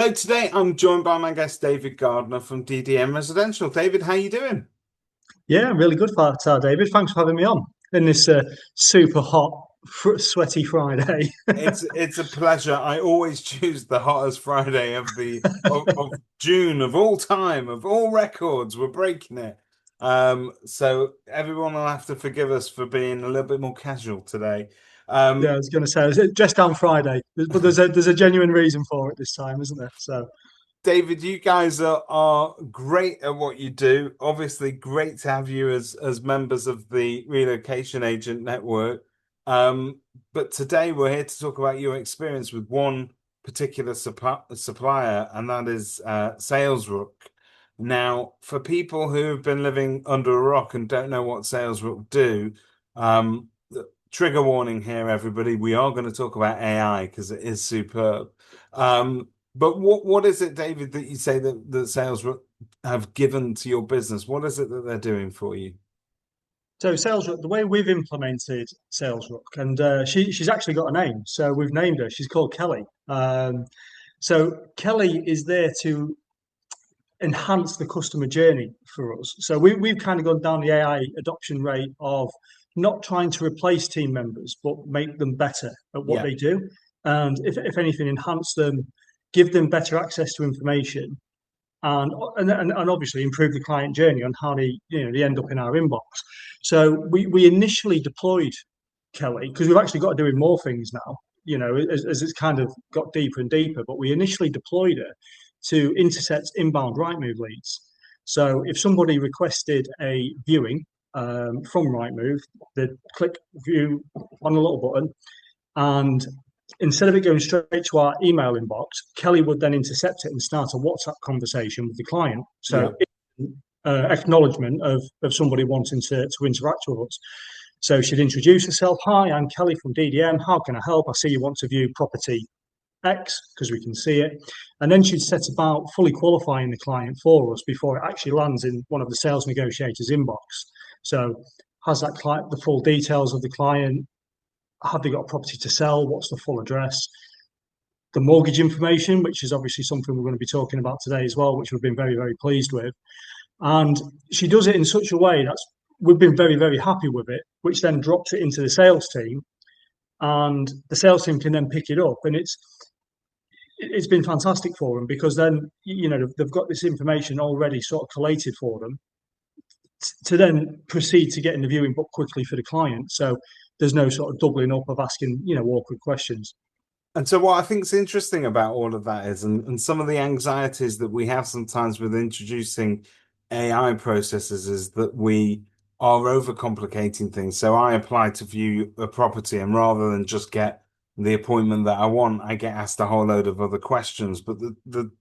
Hello, today I'm joined by my guest David Gardner from DDM Residential. David, how you doing? Yeah, really good for that, David. Thanks for having me on in this super hot, sweaty Friday. It's a pleasure. I always choose the hottest Friday of June of all time, of all records. We're breaking it. So everyone will have to forgive us for being a little bit more casual today. Yeah, I Um, was going to say it's dressed down Friday, but there's a genuine reason for it this time, isn't there? So David, you guys are great at what you do. Obviously, great to have you as members of the Relocation Agent Network. Um, but today we're here to talk about your experience with one particular supplier, and that is Salesrook. Now, for people who've been living under a rock and don't know what Salesrook do, trigger warning here, everybody. We are going to talk about AI because it is superb. But what is it, David, that you say that sales have given to your business? What is it that they're doing for you? so Salesrook, the way we've implemented Salesrook, and she's actually got a name, so we've named her. She's called Kelly. So Kelly is there to enhance the customer journey for us. So we've kind of gone down the AI adoption rate of not trying to replace team members, but make them better at what Yeah, they do. And if anything, enhance them, give them better access to information, and obviously improve the client journey on how they end up in our inbox. So we initially deployed Kelly because we've actually got to do more things now. As it's kind of got deeper and deeper, but we initially deployed her to intercept inbound Rightmove leads. So if somebody requested a viewing from Rightmove, they'd click view on a little button, and instead of it going straight to our email inbox, Kelly would then intercept it and start a WhatsApp conversation with the client. yeah. So acknowledgement of somebody wanting to interact with us. So she'd introduce herself. Hi, I'm Kelly from DDM. How can I help? I see you want to view property X because we can see it. And then she'd set about fully qualifying the client for us before it actually lands in one of the sales negotiators' inbox. So has that client the full details of the client? Have they got a property to sell? What's the full address? The mortgage information, which is obviously something we're going to be talking about today as well, which we've been very, very pleased with. And she does it in such a way that we've been very, very happy with it, which then drops it into the sales team, and the sales team can then pick it up. And it's been fantastic for them because then they've got this information already sort of collated for them to then proceed to getting the viewing book quickly for the client. So there's no sort of doubling up of asking awkward questions. And so what I think is interesting about all of that is, and some of the anxieties that we have sometimes with introducing AI processes is that we are overcomplicating things. So I apply to view a property and rather than just get the appointment that I want, I get asked a whole load of other questions. But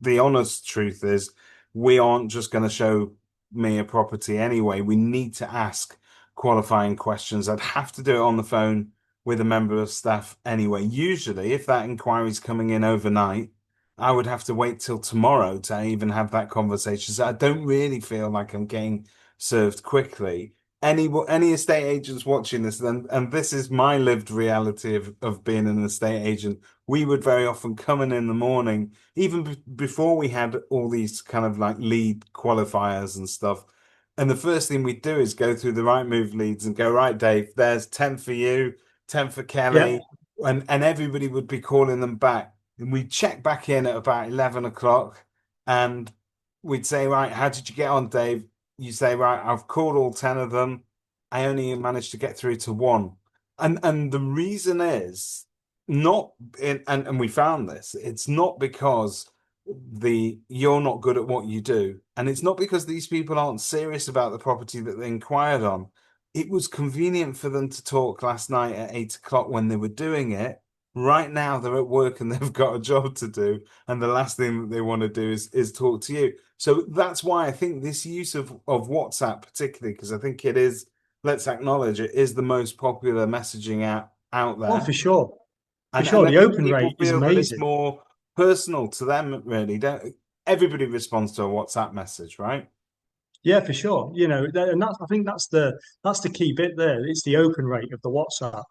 the honest truth is we aren't just going to show me a property anyway. We need to ask qualifying questions. I'd have to do it on the phone with a member of staff anyway. Usually, if that inquiry is coming in overnight, I would have to wait till tomorrow to even have that conversation. So I don't really feel like I'm getting served quickly. Any estate agents watching this, then, and this is my lived reality of being an estate agent, we would very often come in the morning, even before we had all these kind of like lead qualifiers and stuff. And the first thing we'd do is go through the right move leads and go, right, Dave, there's 10 for you. 10 for Yeah, Kelly, and everybody would be calling them back. And we'd check back in at about 11 o'clock and we'd say, right, how did you get on, Dave? You say, right, I've called all 10 of them. I only managed to get through to one. And the reason is not and we found this, it's not because you're not good at what you do, and it's not because these people aren't serious about the property that they inquired on. It was convenient for them to talk last night at 8 o'clock when they were doing it. Right now they're at work and they've got a job to do, and the last thing that they want to do is talk to you. So that's why I think this use of WhatsApp, particularly, because I think it is, let's acknowledge it is the most popular messaging app out oh, there. for And sure. I The think open people rate is feel that it's amazing. more personal to them, really. Don't everybody responds to a WhatsApp message, right? Yeah, for sure. And that's I think that's the key bit there. It's the open rate of the WhatsApp.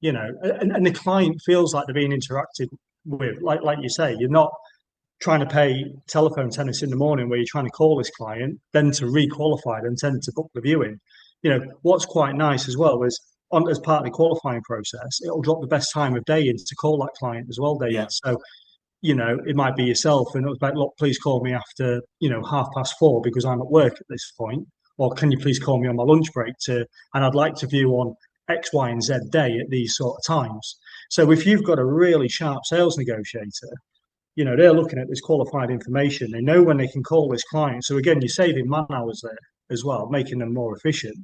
And the client feels like they're being interacted with. Like you say, you're not. trying to pay telephone tennis in the morning where you're trying to call this client, then to re-qualify them, then to book the viewing. What's quite nice as well is as part of the qualifying process, it'll drop the best time of day in to call that client as well, David. Yeah. So, it might be yourself and it was like, look, please call me after, 4:30 because I'm at work at this point. Or can you please call me on my lunch break and I'd like to view on X, Y, and Z day at these sort of times. So if you've got a really sharp sales negotiator, they're looking at this qualified information. They know when they can call this client. So again, you're saving man hours there as well, making them more efficient.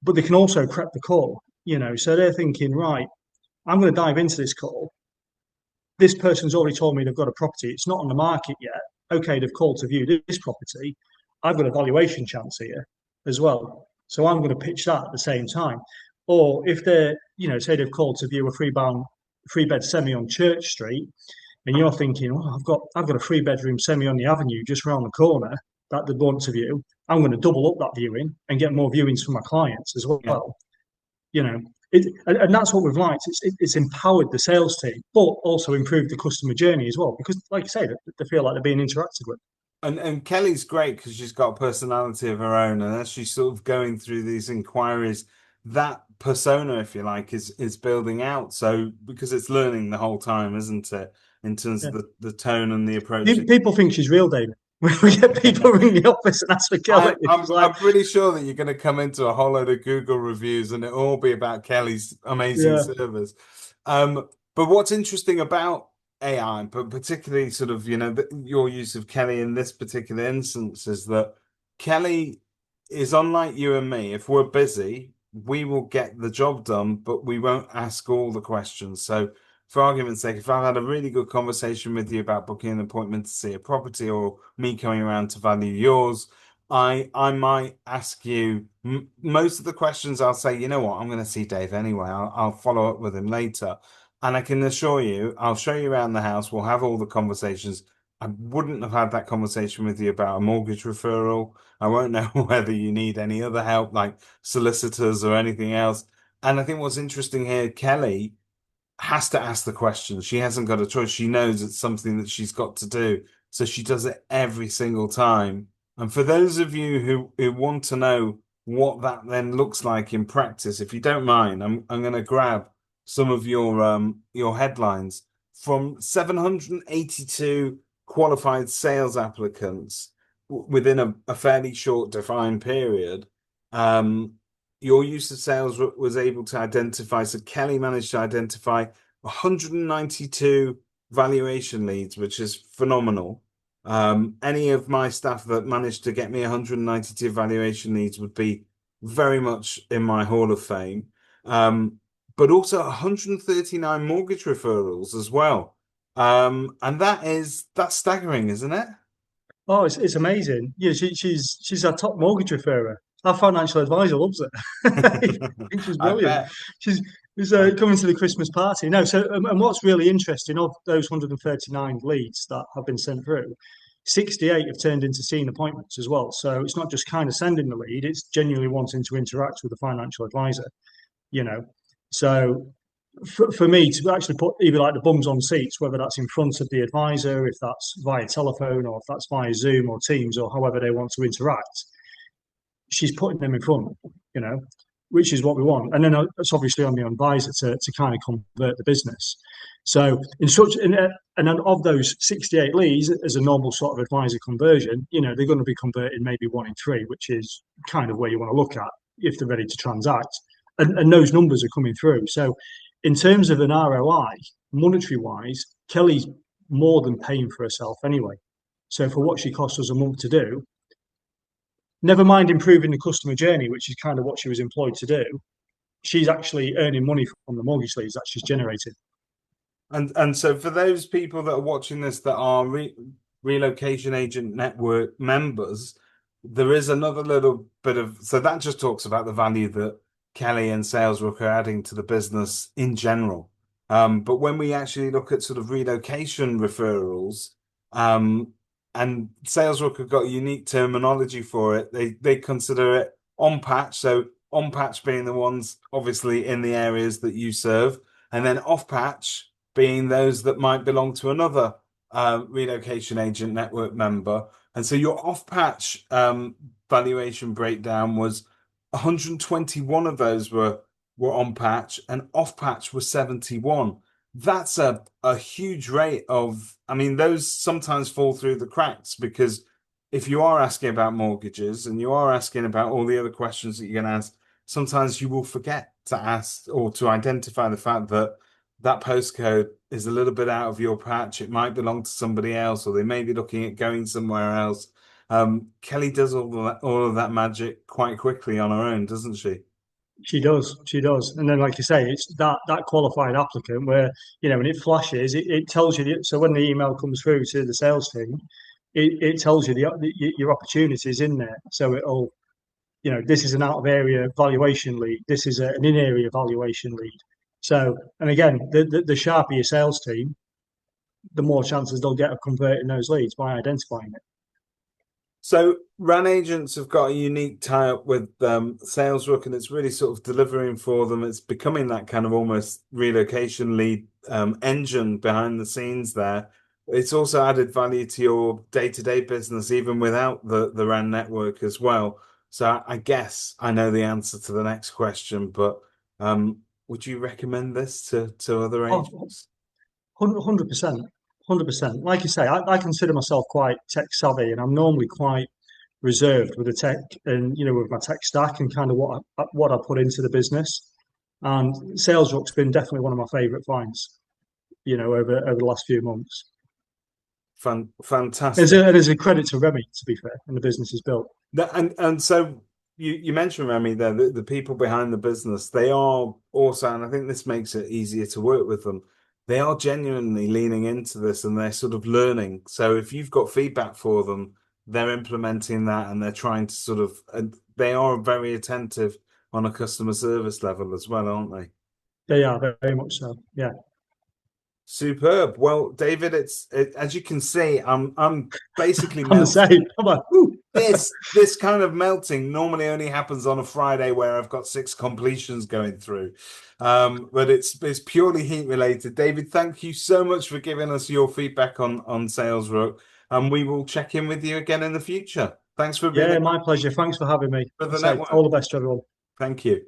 But they can also prep the call, so they're thinking, right, I'm going to dive into this call. This person's already told me they've got a property. It's not on the market yet. Okay, they've called to view this property. I've got a valuation chance here as well. So I'm going to pitch that at the same time. Or if they're, say they've called to view a three bed semi on Church Street, and you're thinking, oh, I've got a 3 bedroom semi on the avenue just round the corner that they'd want to view. I'm going to double up that viewing and get more viewings for my clients as Yeah. well. And that's what we've liked. It's empowered the sales team, but also improved the customer journey as well. Because, like I say, they feel like they're being interacted with. And Kelly's great because she's got a personality of her own, and as she's sort of going through these inquiries, that persona, if you like, is building out. So because it's learning the whole time, isn't it? In terms Yeah. of the tone and the approach. People think she's real, David. We get people ring the office and ask for Kelly. She's like, I'm pretty sure that you're going to come into a whole load of Google reviews and it'll all be about Kelly's amazing yeah, service. But what's interesting about AI, but particularly sort of, your use of Kelly in this particular instance is that Kelly is unlike you and me. If we're busy, we will get the job done, but we won't ask all the questions. So for argument's sake, if I've had a really good conversation with you about booking an appointment to see a property or me coming around to value yours, I might ask you most of the questions. I'll say, you know what, I'm going to see Dave anyway. I'll follow up with him later, and I can assure you, I'll show you around the house. We'll have all the conversations. I wouldn't have had that conversation with you about a mortgage referral. I won't know whether you need any other help, like solicitors or anything else. And I think what's interesting here, Kelly has to ask the question. She hasn't got a choice. She knows it's something that she's got to do. So she does it every single time. And for those of you who want to know what that then looks like in practice, if you don't mind, I'm going to grab some of your headlines from 782 qualified sales applicants within a fairly short defined period. Your use of Salesrook was able to identify, so Kelly managed to identify 192 valuation leads, which is phenomenal. Any of my staff that managed to get me 192 valuation leads would be very much in my Hall of Fame. But also 139 mortgage referrals as well. And that's staggering, isn't it? oh, it's amazing. Yeah, she's our top mortgage referrer. Our financial advisor loves it. I think she's I brilliant. bet. She's coming to the Christmas party. No, so and what's really interesting of those 139 leads that have been sent through, 68 have turned into seeing appointments as well. So it's not just kind of sending the lead; it's genuinely wanting to interact with the financial advisor. You know, so for me to actually put either like the bums on seats, whether that's in front of the advisor, if that's via telephone, or if that's via Zoom or Teams, or however they want to interact, she's putting them in front, you know, which is what we want. And then it's obviously on the advisor to kind of convert the business. So and then of those 68 leads, as a normal sort of advisor conversion, they're going to be converted maybe 1 in 3, which is kind of where you want to look at if they're ready to transact. And those numbers are coming through. So in terms of an ROI, monetary wise, Kelly's more than paying for herself anyway. So for what she costs us a month to do, never mind improving the customer journey, which is kind of what she was employed to do, she's actually earning money from the mortgage leads that she's generated. And so for those people that are watching this that are relocation agent network members, there is another little bit of, so that just talks about the value that Kelly and Salesrook are adding to the business in general. But when we actually look at sort of relocation referrals, and Salesrook have got unique terminology for it, they consider it on patch. So on patch being the ones obviously in the areas that you serve, and then off patch being those that might belong to another relocation agent network member. And so your off-patch valuation breakdown was 121 of those were on patch and off patch was 71. That's a huge rate of, I mean, those sometimes fall through the cracks because if you are asking about mortgages and you are asking about all the other questions that you're going to ask, sometimes you will forget to ask or to identify the fact that that postcode is a little bit out of your patch. It might belong to somebody else, or they may be looking at going somewhere else. Kelly does all of that magic quite quickly on her own, doesn't she? She does. And then, like you say, it's that qualified applicant where, when it flashes, it tells you. So when the email comes through to the sales team, it tells you your opportunities in there. So it'll, this is an out of area valuation lead. This is an in area valuation lead. So, and again, the sharper your sales team, the more chances they'll get of converting those leads by identifying it. So RAN agents have got a unique tie-up with Salesrook, and it's really sort of delivering for them. It's becoming that kind of almost relocation lead engine behind the scenes there. It's also added value to your day-to-day business, even without the RAN network as well. So I guess I know the answer to the next question, but would you recommend this to other Oh, agents? 100%. 100%. Like you say, I consider myself quite tech savvy and I'm normally quite reserved with the tech and, with my tech stack and kind of what I put into the business. And SalesRook's been definitely one of my favorite finds, over the last few months. Fantastic. There's a credit to Remy, to be fair, and the business is built. And so you mentioned Remy there, the people behind the business, they are also, and I think this makes it easier to work with them. They are genuinely leaning into this and they're sort of learning. So if you've got feedback for them, they're implementing that and they're trying to sort of, and they are very attentive on a customer service level as well, aren't they? They are very much so. Yeah. Superb. Well, David, as you can see, I'm basically I'm the melting. same. I'm like, whoo. This kind of melting normally only happens on a Friday where I've got six completions going through. But it's purely heat related. David, thank you so much for giving us your feedback on Salesrook, and we will check in with you again in the future. Thanks for being Yeah, a my pleasure. Thanks for having me. for I the say all network. the best to everyone. Thank you.